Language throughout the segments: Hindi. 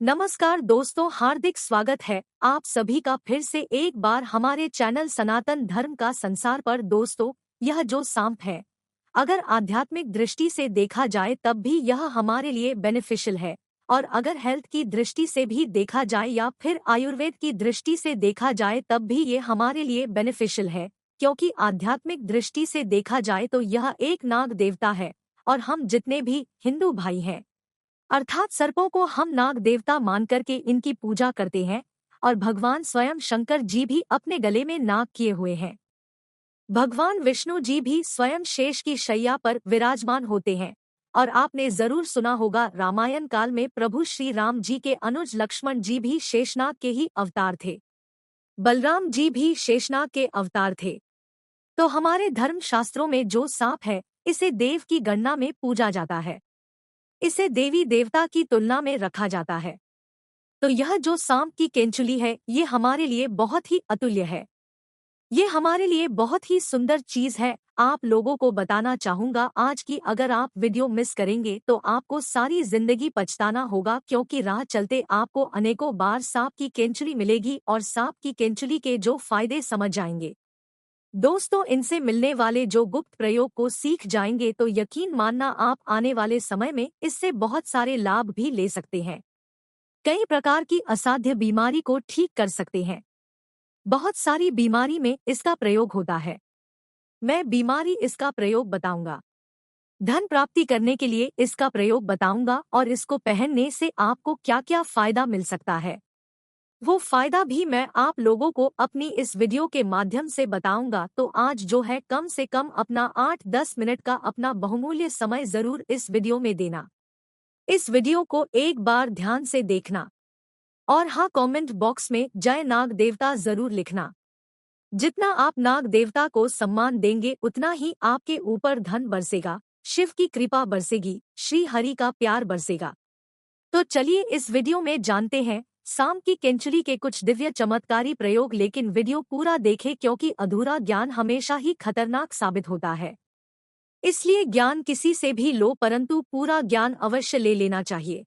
नमस्कार दोस्तों, हार्दिक स्वागत है आप सभी का फिर से एक बार हमारे चैनल सनातन धर्म का संसार पर। दोस्तों, यह जो सांप है, अगर आध्यात्मिक दृष्टि से देखा जाए तब भी यह हमारे लिए बेनिफिशियल है, और अगर हेल्थ की दृष्टि से भी देखा जाए या फिर आयुर्वेद की दृष्टि से देखा जाए तब भी ये हमारे लिए बेनिफिशियल है। क्योंकि आध्यात्मिक दृष्टि से देखा जाए तो यह एक नाग देवता है, और हम जितने भी हिंदू भाई हैं अर्थात सर्पों को हम नाग देवता मान करके इनकी पूजा करते हैं। और भगवान स्वयं शंकर जी भी अपने गले में नाग किए हुए हैं। भगवान विष्णु जी भी स्वयं शेष की शैया पर विराजमान होते हैं। और आपने जरूर सुना होगा, रामायण काल में प्रभु श्री राम जी के अनुज लक्ष्मण जी भी शेषनाग के ही अवतार थे। बलराम जी भी शेषनाग के अवतार थे। तो हमारे धर्म शास्त्रों में जो सांप है, इसे देव की गणना में पूजा जाता है। इसे देवी देवता की तुलना में रखा जाता है। तो यह जो सांप की केंचुली है, ये हमारे लिए बहुत ही अतुल्य है। ये हमारे लिए बहुत ही सुंदर चीज है। आप लोगों को बताना चाहूंगा आज की अगर आप वीडियो मिस करेंगे तो आपको सारी जिंदगी पछताना होगा, क्योंकि राह चलते आपको अनेकों बार सांप की केंचुली मिलेगी और सांप की केंचुली के जो फायदे समझ जाएंगे। दोस्तों, इनसे मिलने वाले जो गुप्त प्रयोग को सीख जाएंगे तो यकीन मानना आप आने वाले समय में इससे बहुत सारे लाभ भी ले सकते हैं। कई प्रकार की असाध्य बीमारी को ठीक कर सकते हैं। बहुत सारी बीमारी में इसका प्रयोग होता है। मैं बीमारी इसका प्रयोग बताऊंगा, धन प्राप्ति करने के लिए इसका प्रयोग बताऊंगा, और इसको पहनने से आपको क्या क्या फायदा मिल सकता है वो फायदा भी मैं आप लोगों को अपनी इस वीडियो के माध्यम से बताऊंगा। तो आज जो है कम से कम अपना 8-10 मिनट का अपना बहुमूल्य समय जरूर इस वीडियो में देना। इस वीडियो को एक बार ध्यान से देखना, और हाँ, कमेंट बॉक्स में जय नाग देवता जरूर लिखना। जितना आप नाग देवता को सम्मान देंगे उतना ही आपके ऊपर धन बरसेगा, शिव की कृपा बरसेगी, श्री हरि का प्यार बरसेगा। तो चलिए इस वीडियो में जानते हैं सांप की केंचुली के कुछ दिव्य चमत्कारी प्रयोग। लेकिन वीडियो पूरा देखें, क्योंकि अधूरा ज्ञान हमेशा ही खतरनाक साबित होता है। इसलिए ज्ञान किसी से भी लो, परंतु पूरा ज्ञान अवश्य ले लेना चाहिए।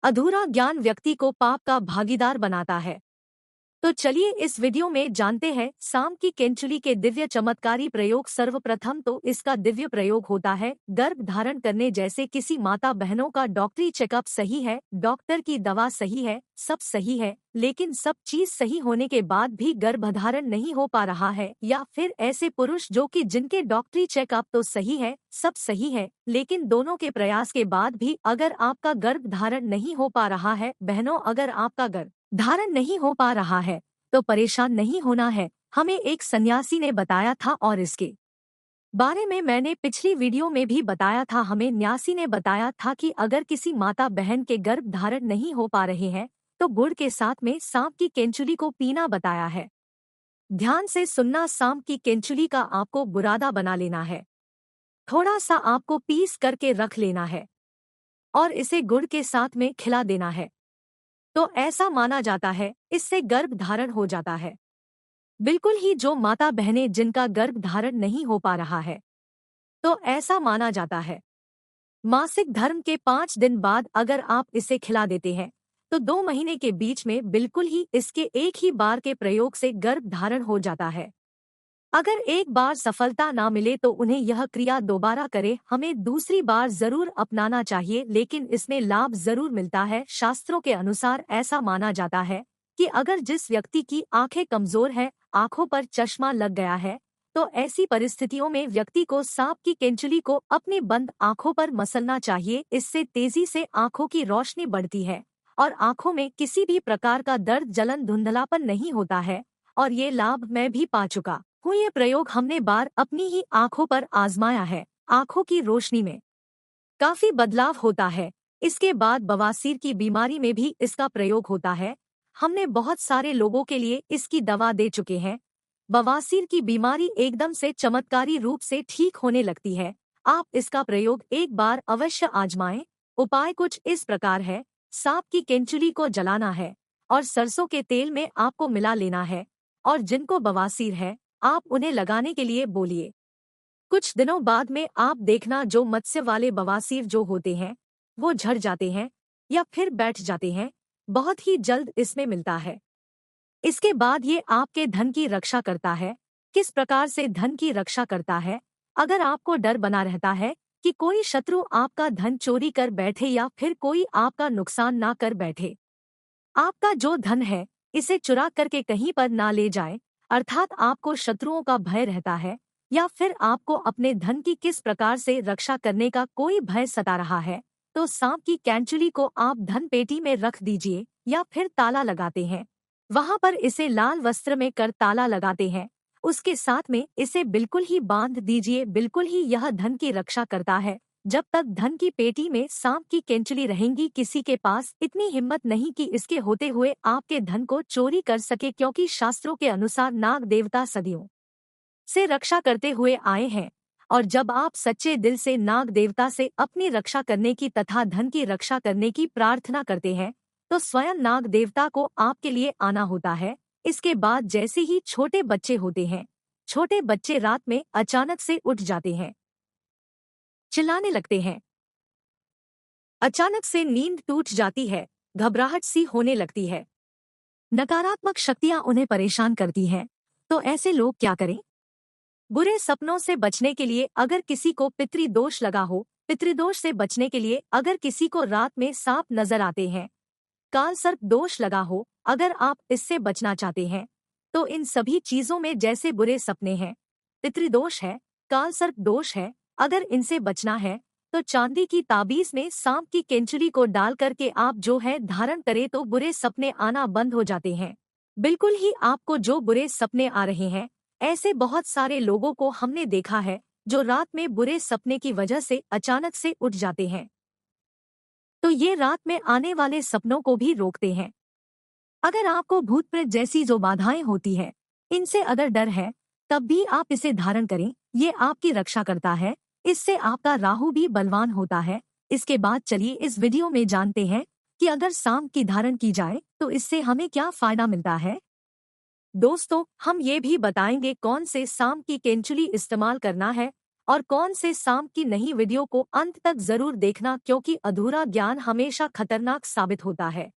अधूरा ज्ञान व्यक्ति को पाप का भागीदार बनाता है। तो चलिए इस वीडियो में जानते हैं सांप की केंचुली के दिव्य चमत्कारी प्रयोग। सर्वप्रथम तो इसका दिव्य प्रयोग होता है गर्भ धारण करने। जैसे किसी माता बहनों का डॉक्टरी चेकअप सही है, डॉक्टर की दवा सही है, सब सही है, लेकिन सब चीज सही होने के बाद भी गर्भधारण नहीं हो पा रहा है, या फिर ऐसे पुरुष जो कि जिनके डॉक्टरी चेकअप तो सही है, सब सही है, लेकिन दोनों के प्रयास के बाद भी अगर आपका गर्भ धारण नहीं हो पा रहा है। बहनों, अगर आपका गर्भ धारण नहीं हो पा रहा है तो परेशान नहीं होना है। हमें एक सन्यासी ने बताया था, और इसके बारे में मैंने पिछली वीडियो में भी बताया था। हमें न्यासी ने बताया था कि अगर किसी माता बहन के गर्भ धारण नहीं हो पा रहे हैं तो गुड़ के साथ में सांप की केंचुली को पीना बताया है। ध्यान से सुनना, सांप की केंचुली का आपको बुरादा बना लेना है। थोड़ा सा आपको पीस करके रख लेना है और इसे गुड़ के साथ में खिला देना है। तो ऐसा माना जाता है इससे गर्भ धारण हो जाता है। बिल्कुल ही जो माता बहनें जिनका गर्भ धारण नहीं हो पा रहा है, तो ऐसा माना जाता है मासिक धर्म के 5 दिन बाद अगर आप इसे खिला देते हैं तो 2 महीने के बीच में बिल्कुल ही इसके एक ही बार के प्रयोग से गर्भ धारण हो जाता है। अगर एक बार सफलता ना मिले तो उन्हें यह क्रिया दोबारा करे। हमें दूसरी बार जरूर अपनाना चाहिए, लेकिन इसमें लाभ जरूर मिलता है। शास्त्रों के अनुसार ऐसा माना जाता है कि अगर जिस व्यक्ति की आंखें कमजोर है, आंखों पर चश्मा लग गया है, तो ऐसी परिस्थितियों में व्यक्ति को सांप की केंचुली को अपनी बंद आंखों पर मसलना चाहिए। इससे तेजी से आंखों की रोशनी बढ़ती है और आंखों में किसी भी प्रकार का दर्द, जलन, धुंधलापन नहीं होता है। और ये लाभ मैं भी पा चुका हूँ। ये प्रयोग हमने बार अपनी ही आंखों पर आजमाया है। आंखों की रोशनी में काफी बदलाव होता है। इसके बाद बवासीर की बीमारी में भी इसका प्रयोग होता है। हमने बहुत सारे लोगों के लिए इसकी दवा दे चुके हैं। बवासीर की बीमारी एकदम से चमत्कारी रूप से ठीक होने लगती है। आप इसका प्रयोग एक बार अवश्य आजमाएं। उपाय कुछ इस प्रकार है। सांप की केंचुली को जलाना है और सरसों के तेल में आपको मिला लेना है, और जिनको बवासीर है आप उन्हें लगाने के लिए बोलिए। कुछ दिनों बाद में आप देखना जो मत्स्य वाले बवासीर जो होते हैं वो झड़ जाते हैं या फिर बैठ जाते हैं। बहुत ही जल्द इसमें मिलता है। इसके बाद ये आपके धन की रक्षा करता है। किस प्रकार से धन की रक्षा करता है? अगर आपको डर बना रहता है कि कोई शत्रु आपका धन चोरी कर बैठे या फिर कोई आपका नुकसान ना कर बैठे, आपका जो धन है इसे चुरा करके कहीं पर ना ले जाए, अर्थात आपको शत्रुओं का भय रहता है, या फिर आपको अपने धन की किस प्रकार से रक्षा करने का कोई भय सता रहा है, तो सांप की कैंचुली को आप धन पेटी में रख दीजिए या फिर ताला लगाते हैं। वहां पर इसे लाल वस्त्र में कर ताला लगाते हैं। उसके साथ में इसे बिल्कुल ही बांध दीजिए। बिल्कुल ही यह धन की रक्षा करता है। जब तक धन की पेटी में सांप की केंचुली रहेंगी, किसी के पास इतनी हिम्मत नहीं कि इसके होते हुए आपके धन को चोरी कर सके, क्योंकि शास्त्रों के अनुसार नाग देवता सदियों से रक्षा करते हुए आए हैं। और जब आप सच्चे दिल से नाग देवता से अपनी रक्षा करने की तथा धन की रक्षा करने की प्रार्थना करते हैं, तो स्वयं नाग देवता को आपके लिए आना होता है। इसके बाद जैसे ही छोटे बच्चे होते हैं, छोटे बच्चे रात में अचानक से उठ जाते हैं, चिल्लाने लगते हैं, अचानक से नींद टूट जाती है, घबराहट सी होने लगती है, नकारात्मक शक्तियां उन्हें परेशान करती हैं। तो ऐसे लोग क्या करें? बुरे सपनों से बचने के लिए अगर किसी को पितृदोष लगा हो, पितृदोष से बचने के लिए अगर किसी को रात में सांप नजर आते हैं, काल सर्प दोष लगा हो, अगर आप इससे बचना चाहते हैं, तो इन सभी चीजों में जैसे बुरे सपने हैं, पितृदोष है, काल सर्प दोष है, अगर इनसे बचना है तो चांदी की ताबीज में सांप की केंचुली को डाल करके आप जो है धारण करें, तो बुरे सपने आना बंद हो जाते हैं। बिल्कुल ही आपको जो बुरे सपने आ रहे हैं, ऐसे बहुत सारे लोगों को हमने देखा है जो रात में बुरे सपने की वजह से अचानक से उठ जाते हैं। तो ये रात में आने वाले सपनों को भी रोकते हैं। अगर आपको भूत प्रेत जैसी जो बाधाएं होती है, इनसे अगर डर है, तब भी आप इसे धारण करें। ये आपकी रक्षा करता है। इससे आपका राहु भी बलवान होता है। इसके बाद चलिए इस वीडियो में जानते हैं कि अगर सांप की धारण की जाए तो इससे हमें क्या फायदा मिलता है। दोस्तों, हम ये भी बताएंगे कौन से सांप की केंचुली इस्तेमाल करना है और कौन से सांप की नहीं। वीडियो को अंत तक जरूर देखना, क्योंकि अधूरा ज्ञान हमेशा खतरनाक साबित होता है।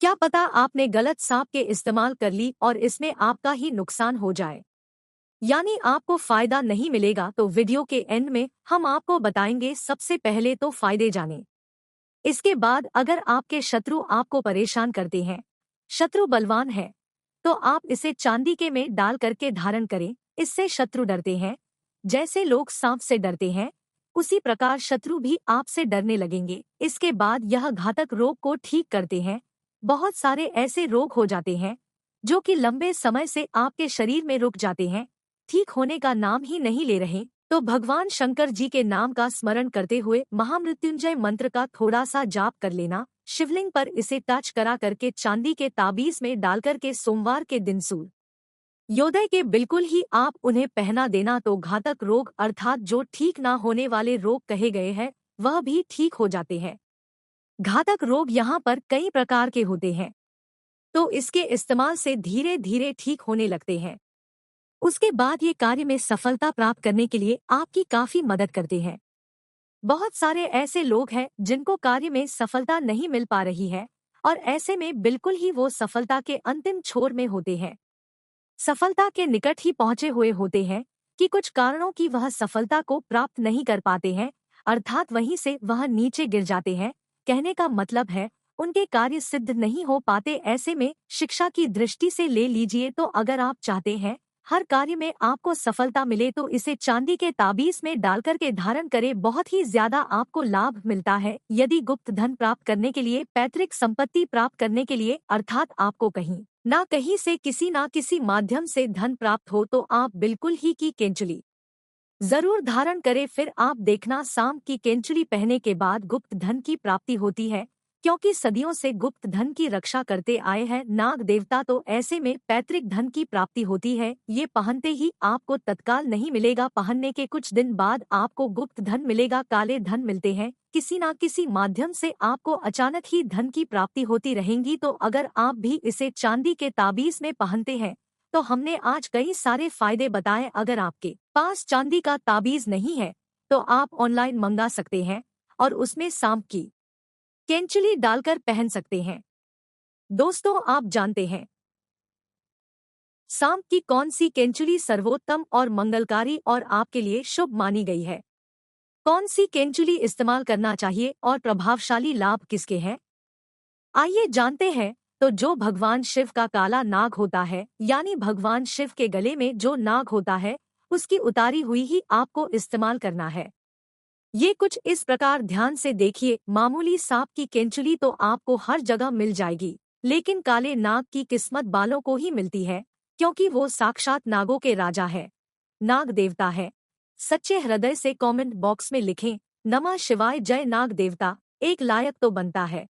क्या पता आपने गलत सांप के इस्तेमाल कर ली और इसमें आपका ही नुकसान हो जाए, यानी आपको फायदा नहीं मिलेगा। तो वीडियो के एंड में हम आपको बताएंगे। सबसे पहले तो फायदे जानें। इसके बाद अगर आपके शत्रु आपको परेशान करते हैं, शत्रु बलवान है, तो आप इसे चांदी के में डाल करके धारण करें। इससे शत्रु डरते हैं। जैसे लोग सांप से डरते हैं, उसी प्रकार शत्रु भी आपसे डरने लगेंगे। इसके बाद यह घातक रोग को ठीक करते हैं। बहुत सारे ऐसे रोग हो जाते हैं जो कि लंबे समय से आपके शरीर में रुक जाते हैं, ठीक होने का नाम ही नहीं ले रहे। तो भगवान शंकर जी के नाम का स्मरण करते हुए महामृत्युंजय मंत्र का थोड़ा सा जाप कर लेना। शिवलिंग पर इसे टच करा करके चांदी के ताबीज में डाल करके सोमवार के दिन सूर्य योदय के बिल्कुल ही आप उन्हें पहना देना। तो घातक रोग अर्थात जो ठीक ना होने वाले रोग कहे गए हैं, वह भी ठीक हो जाते हैं। घातक रोग यहाँ पर कई प्रकार के होते हैं, तो इसके इस्तेमाल से धीरे धीरे ठीक होने लगते हैं। उसके बाद ये कार्य में सफलता प्राप्त करने के लिए आपकी काफी मदद करते हैं। बहुत सारे ऐसे लोग हैं जिनको कार्य में सफलता नहीं मिल पा रही है, और ऐसे में बिल्कुल ही वो सफलता के अंतिम छोर में होते हैं, सफलता के निकट ही पहुंचे हुए होते हैं, कि कुछ कारणों की वह सफलता को प्राप्त नहीं कर पाते हैं, अर्थात वहीं से वह नीचे गिर जाते हैं। कहने का मतलब है उनके कार्य सिद्ध नहीं हो पाते। ऐसे में शिक्षा की दृष्टि से ले लीजिए, तो अगर आप चाहते हैं हर कार्य में आपको सफलता मिले, तो इसे चांदी के ताबीज में डालकर के धारण करें। बहुत ही ज्यादा आपको लाभ मिलता है। यदि गुप्त धन प्राप्त करने के लिए, पैतृक संपत्ति प्राप्त करने के लिए, अर्थात आपको कहीं ना कहीं से किसी ना किसी माध्यम से धन प्राप्त हो, तो आप बिल्कुल ही की केंचुली जरूर धारण करें। फिर आप देखना, सांप की केंचुली पहनने के बाद गुप्त धन की प्राप्ति होती है, क्योंकि सदियों से गुप्त धन की रक्षा करते आए हैं नाग देवता। तो ऐसे में पैतृक धन की प्राप्ति होती है। ये पहनते ही आपको तत्काल नहीं मिलेगा, पहनने के कुछ दिन बाद आपको गुप्त धन मिलेगा। काले धन मिलते हैं, किसी ना किसी माध्यम से आपको अचानक ही धन की प्राप्ति होती रहेंगी। तो अगर आप भी इसे चांदी के ताबीज में पहनते हैं, तो हमने आज कई सारे फायदे बताए। अगर आपके पास चांदी का ताबीज नहीं है, तो आप ऑनलाइन मंगा सकते हैं और उसमें सांप की केंचुली डालकर पहन सकते हैं। दोस्तों, आप जानते हैं सांप की कौन सी केंचुली सर्वोत्तम और मंगलकारी और आपके लिए शुभ मानी गई है? कौन सी केंचुली इस्तेमाल करना चाहिए और प्रभावशाली लाभ किसके हैं? आइए जानते हैं। तो जो भगवान शिव का काला नाग होता है, यानी भगवान शिव के गले में जो नाग होता है, उसकी उतारी हुई ही आपको इस्तेमाल करना है। ये कुछ इस प्रकार ध्यान से देखिए। मामूली सांप की केंचुली तो आपको हर जगह मिल जाएगी, लेकिन काले नाग की किस्मत बालों को ही मिलती है, क्योंकि वो साक्षात नागों के राजा है, नाग देवता है। सच्चे हृदय से कमेंट बॉक्स में लिखें, नमः शिवाय, जय नाग देवता। एक लायक तो बनता है।